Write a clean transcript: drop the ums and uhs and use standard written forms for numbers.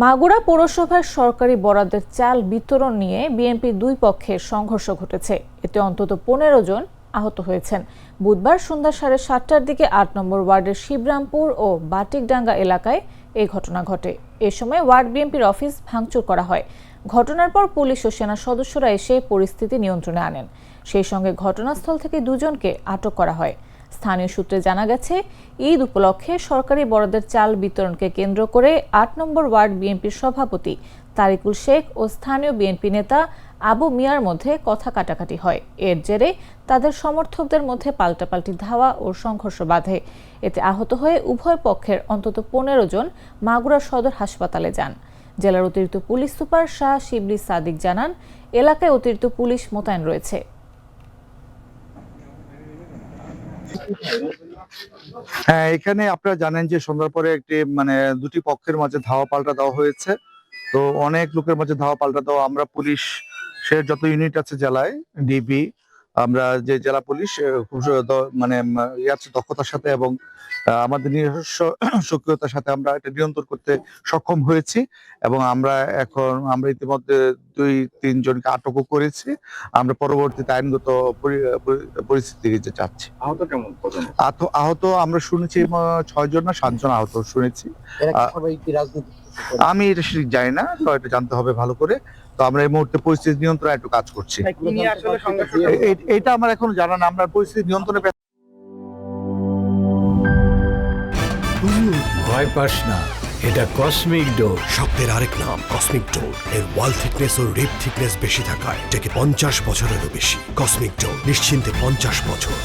মাগুরা পৌরসভার সরকারি বরাদ্দের চাল বিতরণ নিয়ে বিএনপির দুই পক্ষের সংঘর্ষ ঘটেছে। এতে অন্তত 15 জন আহত হয়েছেন। বুধবার সন্ধ্যা 7:30টার দিকে 8 নম্বর ওয়ার্ডের শিবরামপুর ও বাটিকডাঙ্গা এলাকায় এই ঘটনা ঘটে। এ সময় ওয়ার্ড বিএনপির অফিস ভাঙচুর করা হয়। ঘটনার পর পুলিশ ও সেনা সদস্যরা এসে পরিস্থিতি নিয়ন্ত্রণে আনেন। সেই সঙ্গে ঘটনাস্থল থেকে দুজনকে আটক করা হয়। স্থানীয় সূত্রে জানা গেছে, ঈদ উপলক্ষে সরকারি বরাদ্দের চাল বিতরণকে কেন্দ্র করে 8 নম্বর ওয়ার্ড বিএনপির সভাপতি তারিকুল শেখ ও স্থানীয় বিএনপি নেতা আবু মিয়ার মধ্যে কথা কাটাকাটি হয়। এর জেরে তাদের সমর্থকদের মধ্যে পাল্টাপাল্টি ধাওয়া ও সংঘর্ষ বাধে। এতে আহত হয়ে উভয় পক্ষের অন্তত 15 জন মাগুরা সদর হাসপাতালে যান। জেলার অতিরিক্ত পুলিশ সুপার শাহ শিবলি সাদিক জানান, এলাকায় অতিরিক্ত পুলিশ মোতায়েন রয়েছে। হ্যাঁ, এখানে আপনারা জানেন যে সন্ধ্যার পরে একটি দুটি পক্ষের মাঝে ধাওয়া পাল্টা দেওয়া হয়েছে। তো অনেক লোকের মাঝে ধাওয়া পাল্টা দেওয়া, আমরা পুলিশ সে যত ইউনিট আছে জেলায়, ডিবি, আমরা যে জেলা পুলিশ খুব দক্ষতার সাথে এবং আমাদের নিজস্ব সক্রিয়তার সাথে আমরা এটা নিয়ন্ত্রণ করতে সক্ষম হয়েছি এবং আমরা ইতিমধ্যে 2-3 জনকে আটকও করেছি। আমরা পরবর্তীতে আইনগত পরিস্থিতি চাচ্ছি। আহত আমরা শুনেছি 6 জন না 7 জন আহত শুনেছি। আমি এটা ঠিক জানি না, তো এটা জানতে হবে ভালো করে। তো আমরা এই মুহূর্তে পরিস্থিতি নিয়ন্ত্রণে একটু কাজ করছি। এটা আমার এখন জানা না, আমরা পরিস্থিতি নিয়ন্ত্রণে। ভয় পাস না, এটা কসমিক ডোর। শব্দের আরেক নাম কসমিক ডোর। এর ওয়াল থিকনেস ও রিপ থিকনেস বেশি থাকায় এটাকে 50 বছরেরও বেশি। কসমিক ডোর, নিশ্চিন্তে 50 বছর।